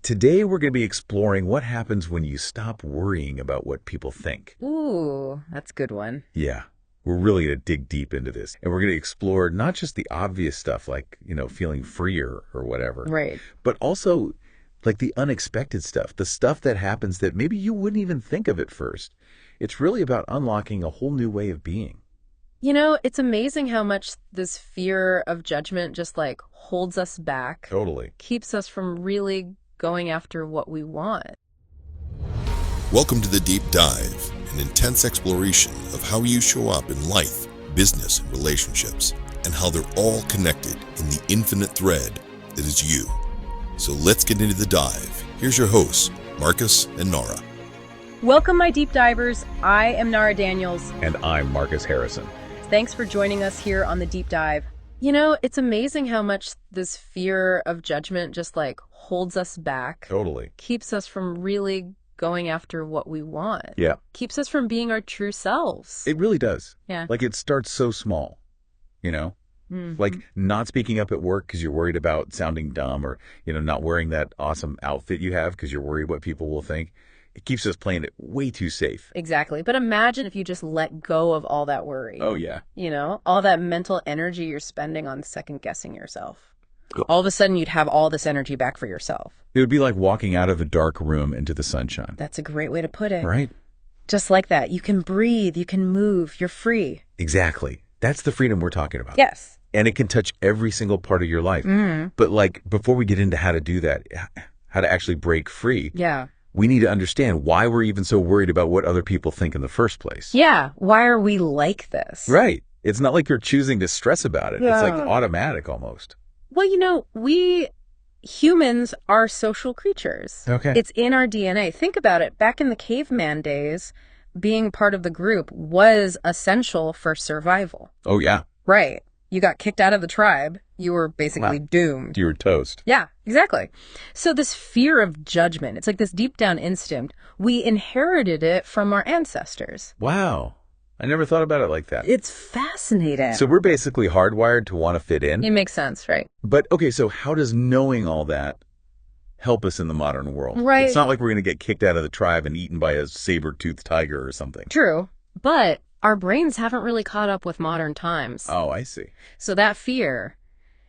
Today, we're going to be exploring what happens when you stop worrying about what people think. Ooh, that's a good one. Yeah, we're really going to dig deep into this. And we're going to explore not just the obvious stuff like, feeling freer or whatever. Right. But also like the unexpected stuff, the stuff that happens that maybe you wouldn't even think of at first. It's really about unlocking a whole new way of being. It's amazing how much this fear of judgment just holds us back. Totally. Keeps us from really going after what we want. Welcome to The Deep Dive, an intense exploration of how you show up in life, business, and relationships, and how they're all connected in the infinite thread that is you. So let's get into the dive. Here's your hosts, Marcus and Nara. Welcome, my deep divers. I am Nara Daniels. And I'm Marcus Harrison. Thanks for joining us here on The Deep Dive. It's amazing how much this fear of judgment just holds us back. Totally. Keeps us from really going after what we want. Yeah. Keeps us from being our true selves. It really does. Yeah. It starts so small, Mm-hmm. Like not speaking up at work because you're worried about sounding dumb or, not wearing that awesome outfit you have because you're worried what people will think. It keeps us playing it way too safe. Exactly. But imagine if you just let go of all that worry. Oh, yeah. All that mental energy you're spending on second guessing yourself. Cool. All of a sudden, you'd have all this energy back for yourself. It would be like walking out of a dark room into the sunshine. That's a great way to put it. Right? Just like that. You can breathe. You can move. You're free. Exactly. That's the freedom we're talking about. Yes. And it can touch every single part of your life. Mm-hmm. But before we get into how to do that, how to actually break free. Yeah. We need to understand why we're even so worried about what other people think in the first place. Yeah. Why are we like this? Right. It's not like you're choosing to stress about it. Yeah. It's automatic almost. Well, we humans are social creatures. Okay. It's in our DNA. Think about it. Back in the caveman days, being part of the group was essential for survival. Oh, yeah. Right. You got kicked out of the tribe. You were basically doomed. You were toast. Yeah, exactly. So this fear of judgment, it's like this deep down instinct. We inherited it from our ancestors. Wow. I never thought about it like that. It's fascinating. So we're basically hardwired to want to fit in. It makes sense, right? But, okay, so how does knowing all that help us in the modern world? Right. It's not like we're going to get kicked out of the tribe and eaten by a saber-toothed tiger or something. True. But our brains haven't really caught up with modern times. Oh, I see. So that fear,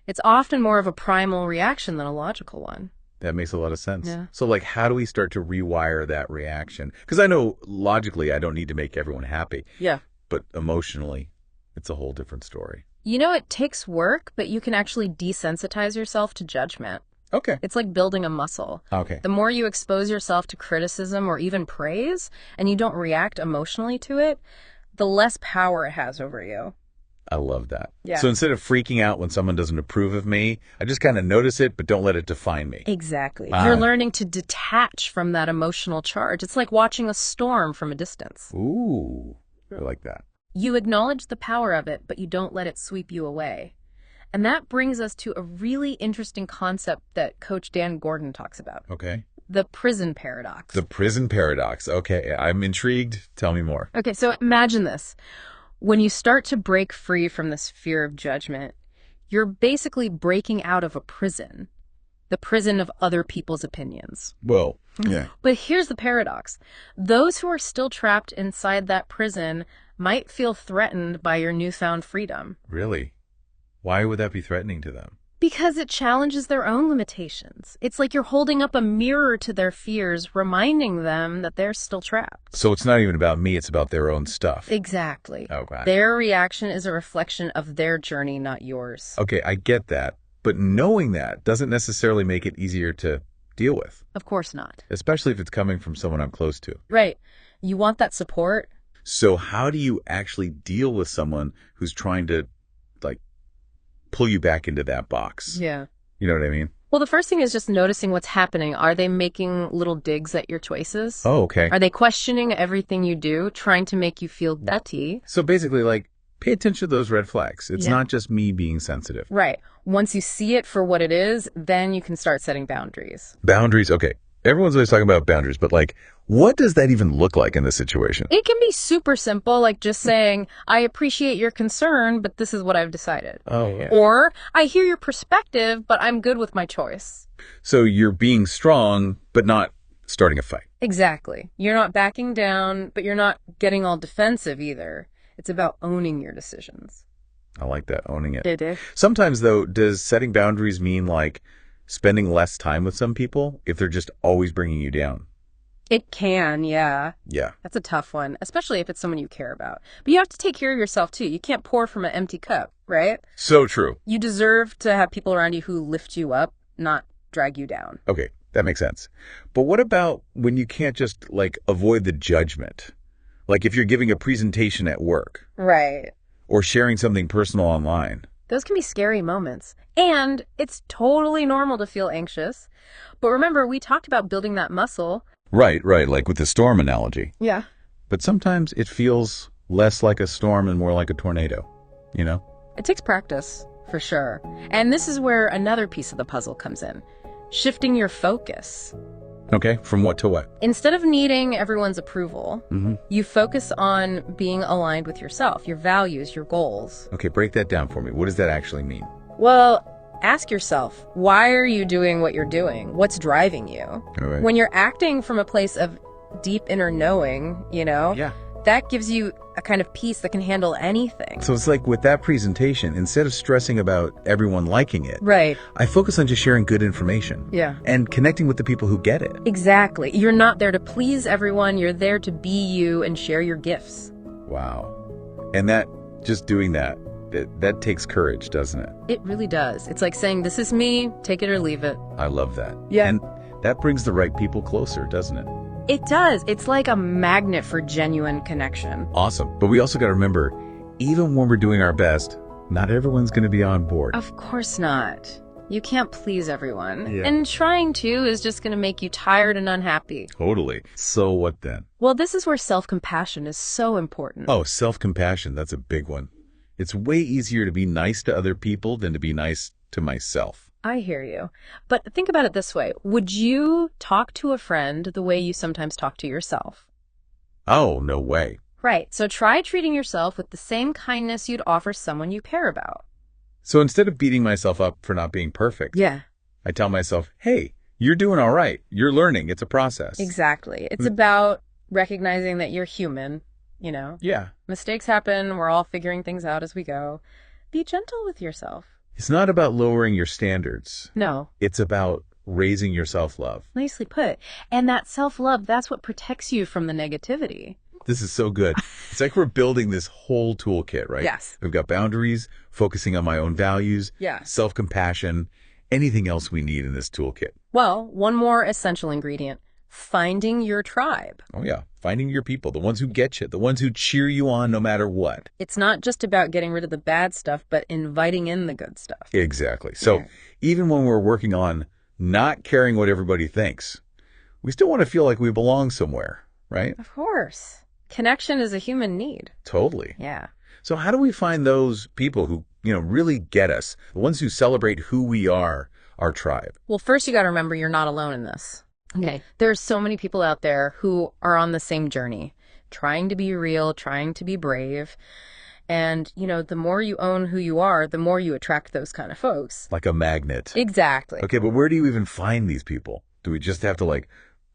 it's often more of a primal reaction than a logical one. That makes a lot of sense. Yeah. So, how do we start to rewire that reaction? Because I know logically I don't need to make everyone happy. Yeah. But emotionally, it's a whole different story. It takes work, but you can actually desensitize yourself to judgment. Okay. It's like building a muscle. Okay. The more you expose yourself to criticism or even praise, and you don't react emotionally to it, the less power it has over you. I love that. Yeah. So instead of freaking out when someone doesn't approve of me, I just kind of notice it, but don't let it define me. Exactly. Ah. You're learning to detach from that emotional charge. It's like watching a storm from a distance. Ooh, I like that. You acknowledge the power of it, but you don't let it sweep you away. And that brings us to a really interesting concept that Coach Dan Gordon talks about. Okay. The prison paradox. The prison paradox. Okay, I'm intrigued. Tell me more. Okay, so imagine this. When you start to break free from this fear of judgment, you're basically breaking out of a prison, the prison of other people's opinions. Well, yeah. But here's the paradox. Those who are still trapped inside that prison might feel threatened by your newfound freedom. Really? Why would that be threatening to them? Because it challenges their own limitations. It's like you're holding up a mirror to their fears, reminding them that they're still trapped. So it's not even about me, it's about their own stuff. Exactly. Okay. Their reaction is a reflection of their journey, not yours. Okay, I get that. But knowing that doesn't necessarily make it easier to deal with. Of course not. Especially if it's coming from someone I'm close to. Right. You want that support. So how do you actually deal with someone who's trying to, pull you back into that box? Yeah. You know what I mean? Well, the first thing is just noticing what's happening. Are they making little digs at your choices? Oh, okay. Are they questioning everything you do, trying to make you feel dirty? So basically, pay attention to those red flags. It's Yeah. not just me being sensitive. Right. Once you see it for what it is, then you can start setting boundaries. Boundaries, okay. Everyone's always talking about boundaries, but what does that even look like in this situation? It can be super simple, like just saying, I appreciate your concern, but this is what I've decided. Oh, yeah. Or, I hear your perspective, but I'm good with my choice. So you're being strong, but not starting a fight. Exactly. You're not backing down, but you're not getting all defensive either. It's about owning your decisions. I like that, owning it. It is. Sometimes, though, does setting boundaries mean like spending less time with some people if they're just always bringing you down? It can, yeah. Yeah. That's a tough one, especially if it's someone you care about. But you have to take care of yourself, too. You can't pour from an empty cup, right? So true. You deserve to have people around you who lift you up, not drag you down. Okay, that makes sense. But what about when you can't just like avoid the judgment? Like if you're giving a presentation at work. Right. Or sharing something personal online. Those can be scary moments. And it's totally normal to feel anxious. But remember, we talked about building that muscle. Right, like with the storm analogy. Yeah. But sometimes it feels less like a storm and more like a tornado, you know? It takes practice, for sure. And this is where another piece of the puzzle comes in. Shifting your focus. Okay, from what to what? Instead of needing everyone's approval, you focus on being aligned with yourself, your values, your goals. Okay, break that down for me. What does that actually mean? Well, ask yourself, why are you doing what you're doing? What's driving you? All right. When you're acting from a place of deep inner knowing, Yeah. that gives you a kind of peace that can handle anything. So it's like with that presentation, instead of stressing about everyone liking it, Right. I focus on just sharing good information. Yeah. And connecting with the people who get it. Exactly. You're not there to please everyone. You're there to be you and share your gifts. Wow. And that, just doing that, that takes courage, doesn't it? It really does. It's like saying, this is me, take it or leave it. I love that. Yeah. And that brings the right people closer, doesn't it? It does. It's like a magnet for genuine connection. Awesome. But we also got to remember, even when we're doing our best, not everyone's going to be on board. Of course not. You can't please everyone. Yeah. And trying to is just going to make you tired and unhappy. Totally. So what then? Well, this is where self-compassion is so important. Oh, self-compassion. That's a big one. It's way easier to be nice to other people than to be nice to myself. I hear you. But think about it this way. Would you talk to a friend the way you sometimes talk to yourself? Oh, no way. Right. So try treating yourself with the same kindness you'd offer someone you care about. So instead of beating myself up for not being perfect, Yeah. I tell myself, hey, you're doing all right. You're learning. It's a process. Exactly. It's about recognizing that you're human, Yeah. Mistakes happen. We're all figuring things out as we go. Be gentle with yourself. It's not about lowering your standards. No. It's about raising your self-love. Nicely put. And that self-love, that's what protects you from the negativity. This is so good. It's like we're building this whole toolkit, right? Yes. We've got boundaries, focusing on my own values, Yes. self-compassion, anything else we need in this toolkit. Well, one more essential ingredient, finding your tribe. Oh, yeah. Finding your people, the ones who get you, the ones who cheer you on no matter what. It's not just about getting rid of the bad stuff, but inviting in the good stuff. Exactly. So even when we're working on not caring what everybody thinks, we still want to feel like we belong somewhere, right? Of course. Connection is a human need. Totally. Yeah. So how do we find those people who, really get us, the ones who celebrate who we are, our tribe? Well, first you got to remember you're not alone in this. Okay. There's so many people out there who are on the same journey, trying to be real, trying to be brave. And, the more you own who you are, the more you attract those kind of folks. Like a magnet. Exactly. Okay, but where do you even find these people? Do we just have to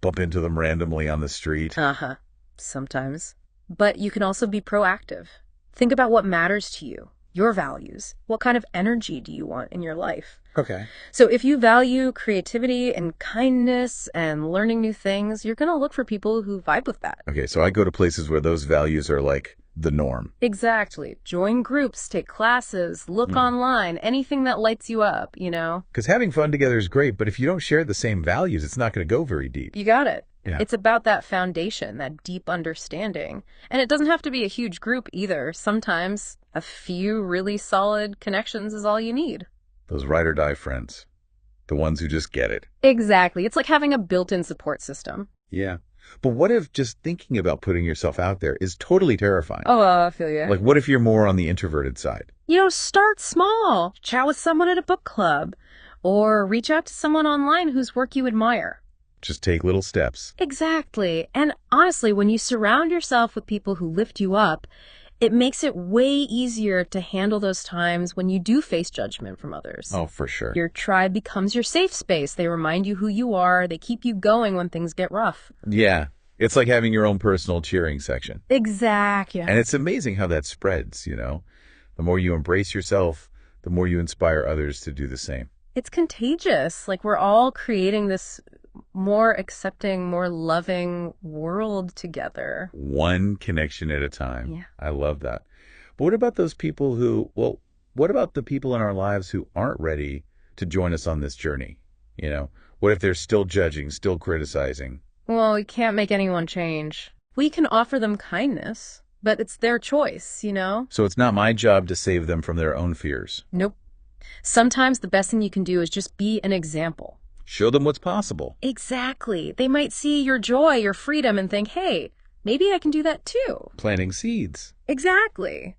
bump into them randomly on the street? Uh-huh. Sometimes. But you can also be proactive. Think about what matters to you, your values. What kind of energy do you want in your life? Okay. So if you value creativity and kindness and learning new things, you're going to look for people who vibe with that. Okay, so I go to places where those values are like the norm. Exactly. Join groups, take classes, look online, anything that lights you up, Because having fun together is great, but if you don't share the same values, it's not going to go very deep. You got it. Yeah. It's about that foundation, that deep understanding. And it doesn't have to be a huge group either. Sometimes a few really solid connections is all you need. Those ride or die friends. The ones who just get it. Exactly. It's like having a built-in support system. Yeah. But what if just thinking about putting yourself out there is totally terrifying? Oh, I feel you. Like, what if you're more on the introverted side? Start small. Chat with someone at a book club. Or reach out to someone online whose work you admire. Just take little steps. Exactly. And honestly, when you surround yourself with people who lift you up, It makes it way easier to handle those times when you do face judgment from others. Oh, for sure. Your tribe becomes your safe space. They remind you who you are. They keep you going when things get rough. Yeah. It's like having your own personal cheering section. Exactly. And it's amazing how that spreads, you know. The more you embrace yourself, the more you inspire others to do the same. It's contagious. Like, we're all creating this more accepting, more loving world together. One connection at a time. Yeah. I love that. But what about those people what about the people in our lives who aren't ready to join us on this journey? You know, what if they're still judging, still criticizing? Well, we can't make anyone change. We can offer them kindness, but it's their choice, you know? So it's not my job to save them from their own fears. Nope. Sometimes the best thing you can do is just be an example. Show them what's possible. Exactly. They might see your joy, your freedom, and think, hey, maybe I can do that too. Planting seeds. Exactly.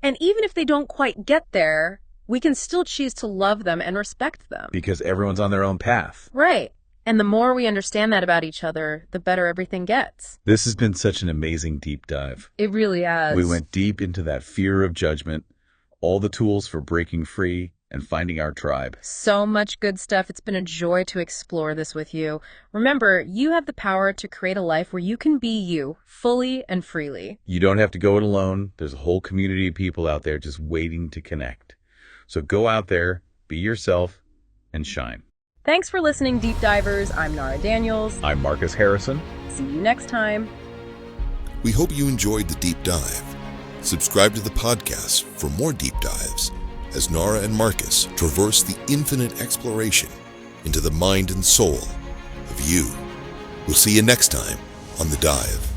And even if they don't quite get there, we can still choose to love them and respect them. Because everyone's on their own path. Right. And the more we understand that about each other, the better everything gets. This has been such an amazing deep dive. It really has. We went deep into that fear of judgment, all the tools for breaking free and finding our tribe. So much good stuff. It's been a joy to explore this with you. Remember, you have the power to create a life where you can be you, fully and freely. You don't have to go it alone. There's a whole community of people out there just waiting to connect. So go out there, be yourself, and shine. Thanks for listening, Deep Divers. I'm Nara Daniels. I'm Marcus Harrison. See you next time. We hope you enjoyed the deep dive. Subscribe to the podcast for more deep dives as Nara and Marcus traverse the infinite exploration into the mind and soul of you. We'll see you next time on The Dive.